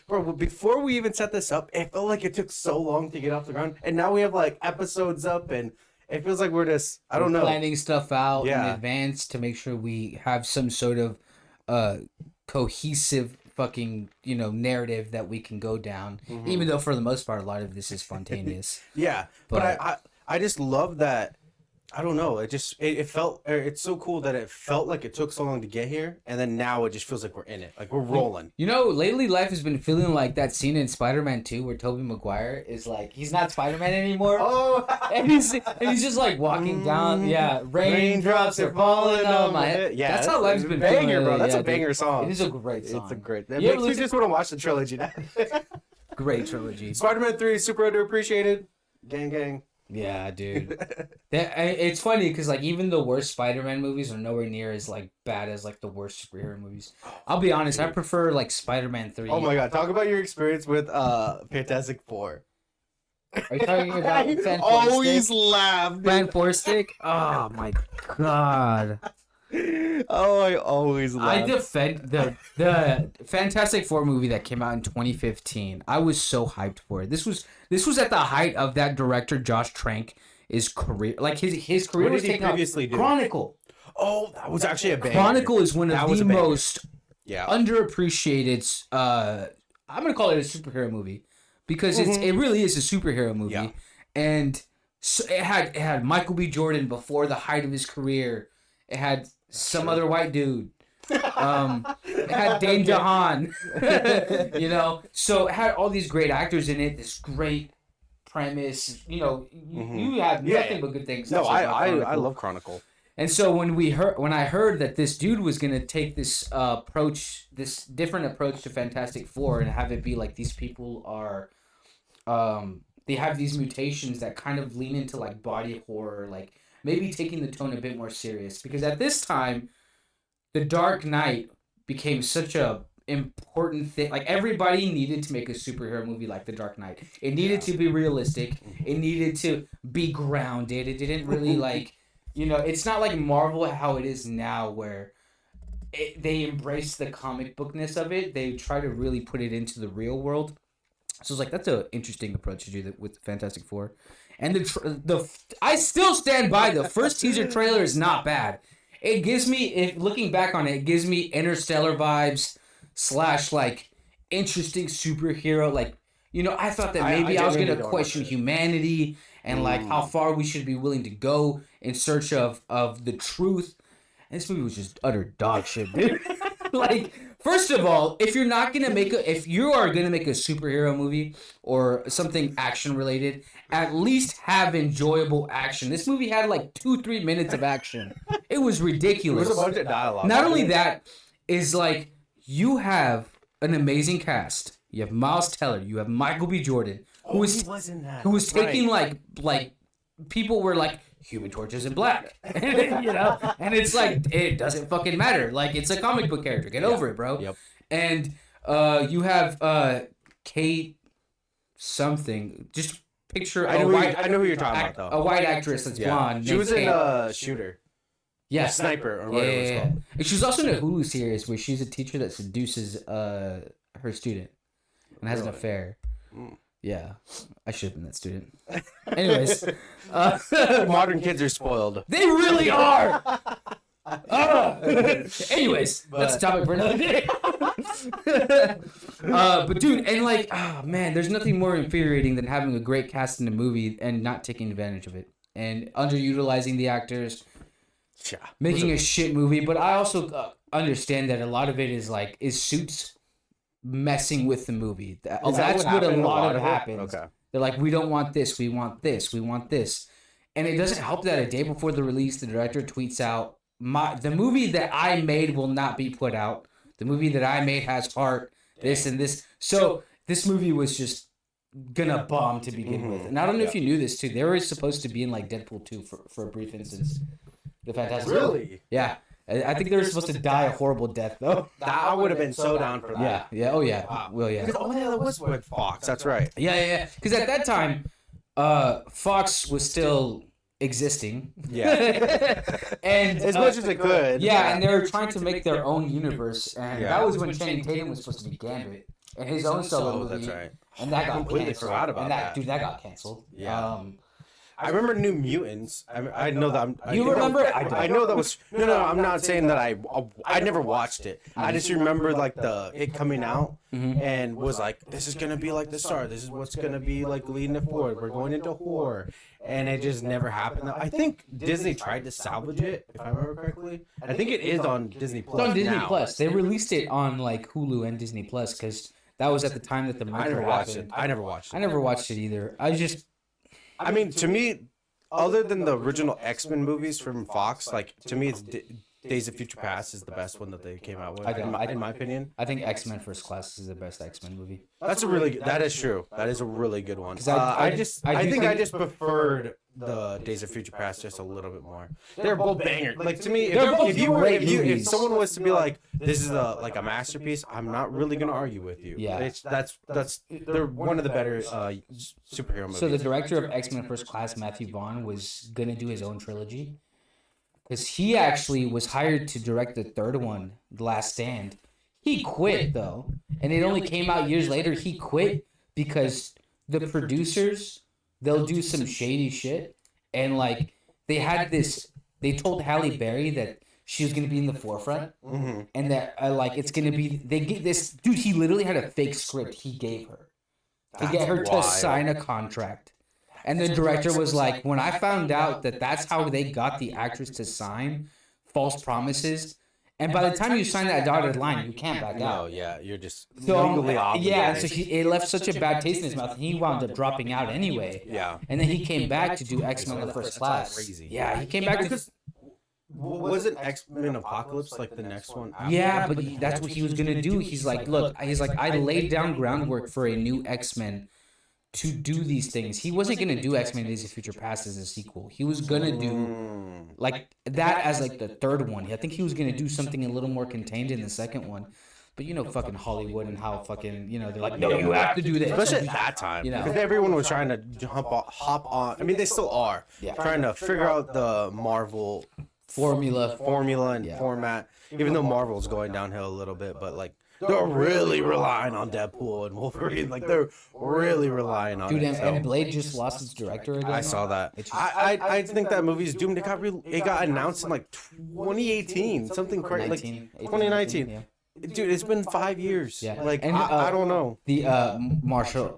Bro, before we even set this up, it felt like it took so long to get off the ground, and now we have like episodes up, and it feels like we're just I don't know planning stuff out in advance to make sure we have some sort of cohesive fucking narrative that we can go down. Even though for the most part a lot of this is spontaneous. Yeah, but I just love that. I don't know. It felt. It's so cool that it felt like it took so long to get here, and then now it just feels like we're in it, like we're rolling. Lately life has been feeling like that scene in Spider-Man 2 where Tobey Maguire is like he's not Spider-Man anymore. Oh, and he's just like walking down. Yeah, raindrops are falling on my head. Yeah, that's how life's been banger, feeling. bro. That's a banger song. It is a great song. It's a great. It makes me just want to watch the trilogy now. Great trilogy. Spider-Man 3 is super underappreciated. Gang, gang. Yeah, dude. It's funny because like even the worst Spider-Man movies are nowhere near as like bad as like the worst superhero movies. I'll be honest, I prefer like Spider-Man 3. Oh my god, talk about your experience with Fantastic Four. Are you talking about Fan always laugh. Fan Four Stick? Oh my god. Oh, I always laugh. I defend the Fantastic Four movie that came out in 2015. I was so hyped for it. This was at the height of that director Josh Trank's career. Like his career was taking previously do? Chronicle. Oh, that was actually a banger. Chronicle is one of the most underappreciated. I'm gonna call it a superhero movie because it really is a superhero movie, and so it had Michael B. Jordan before the height of his career. It had some other white dude. It had Dane DeHaan. So it had all these great actors in it. This great premise. You have nothing but good things. No, I love Chronicle. And so when I heard that this dude was gonna take this this different approach to Fantastic Four, and have it be like these people are, they have these mutations that kind of lean into like body horror, like. Maybe taking the tone a bit more serious, because at this time, The Dark Knight became such a important thing. Like everybody needed to make a superhero movie like The Dark Knight. It needed to be realistic. It needed to be grounded. It didn't really like, it's not like Marvel how it is now where they embrace the comic bookness of it. They try to really put it into the real world. So it's like that's an interesting approach to do that with Fantastic Four. And I still stand by the first teaser trailer is not bad. It gives me, looking back on it, it gives me Interstellar vibes / like interesting superhero. Like, I thought that maybe I was going to question humanity and like how far we should be willing to go in search of the truth. And this movie was just utter dog shit, dude. Like, first of all, if you are gonna make a superhero movie or something action related, at least have enjoyable action. This movie had like 2-3 minutes of action. It was ridiculous. There was a bunch of dialogue. Not only that, is like you have an amazing cast. You have Miles Teller. You have Michael B. Jordan, who was taking like people were like. Human Torch is in black, and it's like it doesn't fucking matter. Like it's a comic book character. Get over it, bro. Yep. And you have Kate something. Just picture. I know who you're talking about though. A white actress that's blonde. She was in Shooter. Yeah, Sniper or whatever it's called. And she was also in a Hulu series where she's a teacher that seduces her student and has an affair. Yeah, I should have been that student. Anyways. Modern kids are spoiled. They really are! Anyways, that's a topic for another day. But dude, and like, oh man, there's nothing more infuriating than having a great cast in a movie and not taking advantage of it. And underutilizing the actors. Making a shit movie. But I also understand that a lot of it is suits messing with the movie. That's what a lot of it happens. Okay. They're like, we don't want this, we want this, we want this. And it doesn't help that a day before the release, the director tweets out, the movie that I made will not be put out. The movie that I made has heart, this and this. So this movie was just gonna bomb to begin with. And I don't know if you knew this too. They were supposed to be in like Deadpool 2 for a brief instance. The Fantastic Four. Really? Yeah. I think they were supposed to die a horrible death, though. I would have been so down for that. Yeah. Oh, yeah. Wow. Well, yeah. That was with Fox. That's right. Yeah. Because at that time, Fox was still existing. Yeah. And as much as it could. Yeah, and they were trying to make their own universe. And that was when Channing Tatum was supposed to be Gambit. and his own solo Oh, movie. that's right. And that I got completely canceled. forgot about and that. Dude, that got canceled. Yeah. I remember New Mutants. I know that. You remember it? I know that was no. I'm not saying that I never watched it. I just remember like it coming out and was like, this is gonna be like the star. This is what's gonna be like leading it forward. We're going into horror, and it just never happened. I think Disney tried to salvage it, if I remember correctly. I think it is on Disney Plus. It's on Disney now. Plus. They released it on like Hulu and Disney Plus because that was at the time that the merger I never watched it. happened. I never watched it. I never watched it either. I mean, to me, other than the original X-Men movies from Fox, like, to me, it's Days of Future Past is the best one that they came out with, in my opinion. I think X-Men First Class is the best X-Men movie. That is true. That is a really good one. 'Cause I do think think- I just preferred the Days of Future Past just a little bit more. They're both bangers. Like, to me, if someone was to be like, this is a masterpiece, I'm not really gonna argue with you. Yeah. They're one of the better superhero movies. So the director of X-Men First Class, Matthew Vaughn, was gonna do his own trilogy because he actually was hired to direct the third one, The Last Stand. He quit though, and it only came out years later. He quit because the producers, they'll do some shady shit, and like they told Halle Berry that she was gonna be in the forefront, and that like it's gonna be they get this dude. He literally had a fake script he gave her to get her to sign a contract. And the director was like, when I found out that that's how they got the actress to sign false promises, and by the time you sign that dotted line, you can't back out. No, yeah, you're just So legally obligated. yeah, so it left such a bad taste in his mouth, and he wound up dropping out anyway. Yeah. And then he came back to do X-Men: The First Class. Crazy. Yeah, he came back to. Wasn't X-Men Apocalypse like the next one? Yeah, but that's what he was gonna do. He's like, look, I laid down groundwork for a new X-Men to do these things. He wasn't gonna do X-Men Days of Future Past as a sequel. He was gonna do like that as like the third one. I think he was gonna do something a little more contained in the second one. But you know, fucking Hollywood and how fucking they're like, no, you have to do this. Especially at that time, because everyone was trying to hop on. I mean, they still are trying to figure out the Marvel formula and format. Even though Marvel's going downhill a little bit, but like they're really relying on Deadpool and Wolverine. Like they're really relying on it. Dude, and Blade just lost its director again. I saw that. I think that movie's doomed. It got announced in like 2018, something crazy, like 2019. Yeah. Dude, it's been 5 years. Yeah, like and, I don't know. The Marshall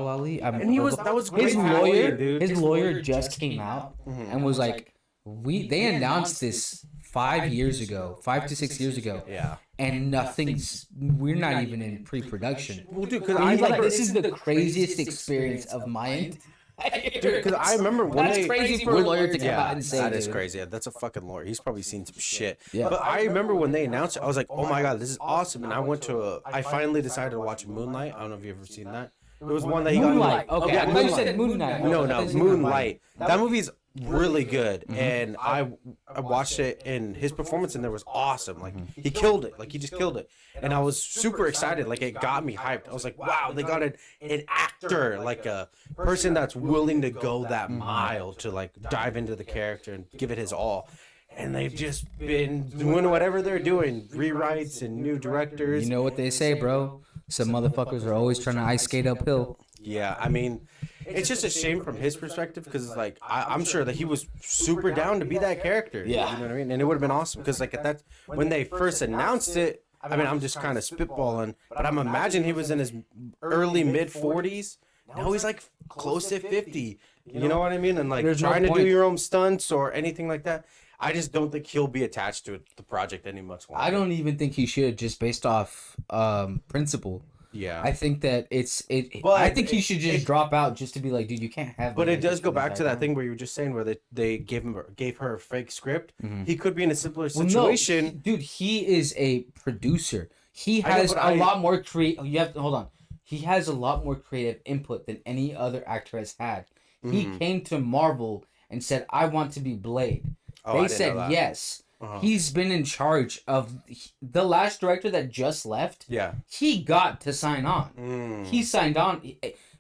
Ali, and that was his lawyer. Dude. His lawyer just came out and was like, they announced this 5 years ago, 5 to 6 years ago. Yeah. And we're not even in pre-production. Well, dude, because this is the craziest experience of my Dude, because I remember when that's crazy for a lawyer to come out and say that is dude. Crazy. Yeah, that's a fucking lawyer. He's probably seen some shit. Yeah. But I remember when they announced it, I was like, oh my god, this is awesome. And I finally decided to watch Moonlight. I don't know if you've ever seen that. It was one that he Moonlight. got. Okay, I thought you said Moonlight. No, Moonlight. That movie's really good, and I watched it, and his performance in there was awesome. Like he killed it. Like he just killed it, and I was super excited. Like it got me hyped. I was like, wow, they got an actor, like a person that's willing to go that mile to like dive into the character and give it his all. And they've just been doing whatever they're doing, rewrites and new directors. You know what they say, bro? Some motherfuckers are always trying to ice skate uphill. Yeah, I mean, it's just a shame from his perspective because, like, I'm sure that he was super down to be that character. Yeah. You know what I mean? And it would have been awesome because, like, when they first announced it, I mean, I'm just kind of spitballing, but I'm imagining he was in his early, mid-40s. Now he's, like, close to 50. You know what I mean? And, like, trying to do your own stunts or anything like that. I just don't think he'll be attached to the project any much longer. I don't even think he should, just based off principle. Yeah, I think that I think he should just drop out just to be like, dude, you can't have. But it does go back to that thing where you were just saying where they gave her a fake script. He could be in a simpler situation. No, dude, he is a producer. He has a lot more creative. You have to hold on. He has a lot more creative input than any other actor has had. He came to Marvel and said, "I want to be Blade." They said yes. He's been in charge of the last director that just left. Yeah. He got to sign on. He signed on.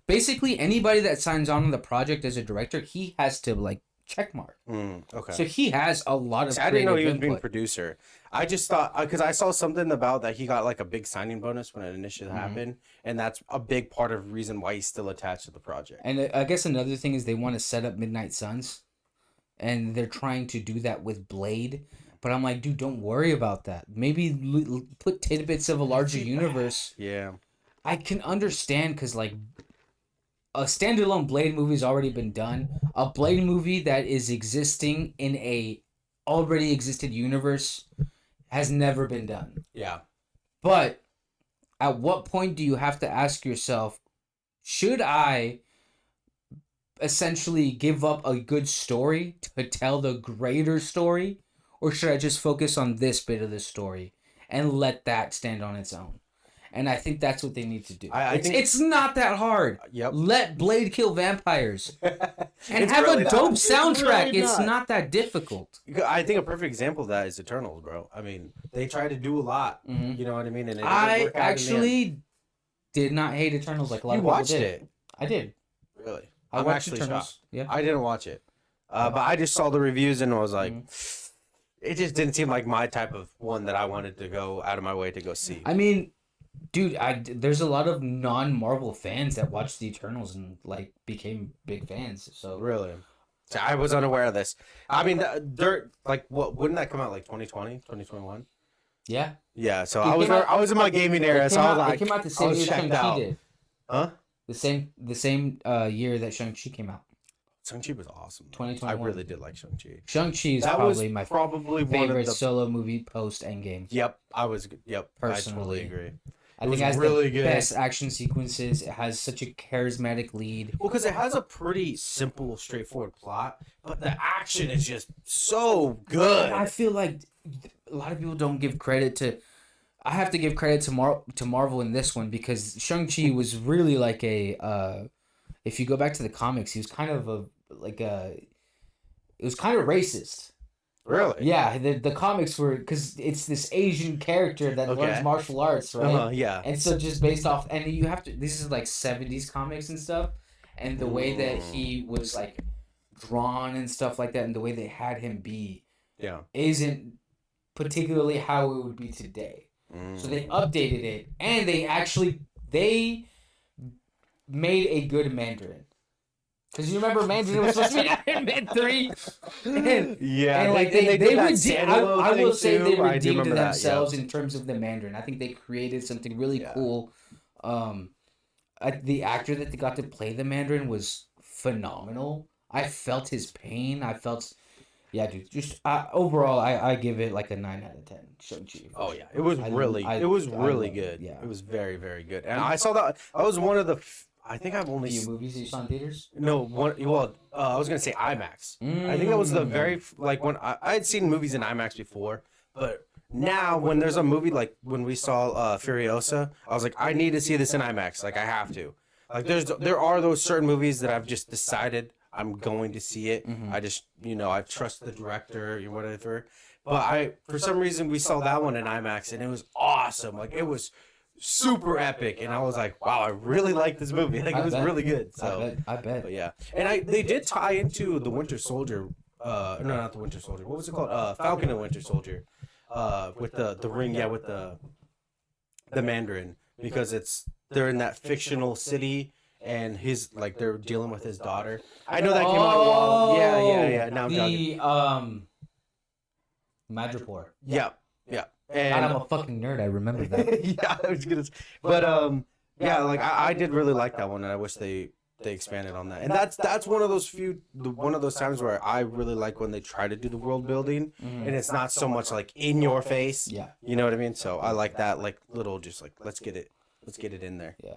Basically, anybody that signs on the project as a director, he has to like check mark. Okay. So he has a lot of. See, I didn't know he was creative being input. producer. I just thought because I saw something about that he got like a big signing bonus when it initially happened, and that's a big part of the reason why he's still attached to the project. And I guess another thing is they want to set up Midnight Suns, and they're trying to do that with Blade. But I'm like, dude, don't worry about that. Maybe put tidbits of a larger universe. Yeah. I can understand because like a standalone Blade movie's already been done. A Blade movie that is existing in a already existed universe has never been done. Yeah. But at what point do you have to ask yourself, should I essentially give up a good story to tell the greater story? Or should I just focus on this bit of the story and let that stand on its own? And I think that's what they need to do. I think it's not that hard. Yep. Let Blade kill vampires. And It's have really a dope not. soundtrack. Really It's not that difficult. I think a perfect example of that is Eternals, bro. I mean, they tried to do a lot. You know what I mean? And it didn't I work out in the end. actually did not hate Eternals like a lot You of people watched did. it. I did. Really? I I'm watched actually Eternals. shocked. Yeah. I didn't watch it. But I just saw the reviews and was like, it just didn't seem like my type of one that I wanted to go out of my way to go see. I mean, dude, there's a lot of non-Marvel fans that watched the Eternals and like became big fans. So Really? So I was unaware of this. I mean, wouldn't that come out like 2020, 2021? yeah, Yeah, so It I was in my gaming era, so I was like, it came out the I same was year checked Shang-Chi out. did. Huh? The same year that Shang-Chi came out. Shang-Chi was awesome. 2021. I really did like Shang-Chi. Shang-Chi is That probably was my probably one favorite of the. solo movie post Endgame. Yep, I Personally. totally agree. I It think was it has really the good. best action sequences. It has such a charismatic lead. Well, because it has a pretty simple, straightforward plot, but the action is just so good. I feel like a lot of people don't give credit to. I have to give credit to Marvel in this one because Shang-Chi was really like a. If you go back to the comics, he was kind of it was kind of racist. Really? Yeah, the comics were because it's this Asian character that learns martial arts, right? Yeah. And so just based off, and you have to. This is like 70s comics and stuff, and the way that he was like drawn and stuff like that, and the way they had him be, isn't particularly how it would be today. So they updated it, and they made a good Mandarin. Because you remember Mandarin was supposed to be Iron Man 3? Yeah, and like they did that redeemed, standalone I will thing say too. they I do redeemed remember that, themselves in terms of the Mandarin. I think they created something really cool. The actor that they got to play the Mandarin was phenomenal. I felt his pain. Yeah, dude. Just overall, I give it like a 9 out of 10. Shang-Chi. Oh yeah, it was really good. Yeah, it was very, very good. And I saw that. I was one of the. I think I've only. few movies that you saw in theaters. No, one. Well, I was gonna say IMAX. I think that was the very like when I had seen movies in IMAX before, but now when there's a movie like when we saw Furiosa, I was like, I need to see this in IMAX. Like I have to. Like there are those certain movies that I've just decided I'm going to see it. I just I trust the director or whatever. But for some reason we saw that one in IMAX and it was awesome. Like it was super epic, and I was like, wow, I really like this movie. Like it was really good. So I bet. But yeah, and they did tie into the Winter Soldier. No, not the Winter Soldier. What was it called? Falcon and Winter Soldier. With the ring, yeah, with the Mandarin, because they're in that fictional city, and they're dealing with his daughter. I know that came out a while. Yeah. Now I'm talking. Madripoor. Yeah. And God, I'm a fucking nerd. I remember that. yeah, I was gonna. But yeah, like I did really like that one, and I wish they expanded on that. And that's one of those times where I really like when they try to do the world building, and it's not so much like in your face. Yeah. You know what I mean? So I like that, like little, just like let's get it in there. Yeah.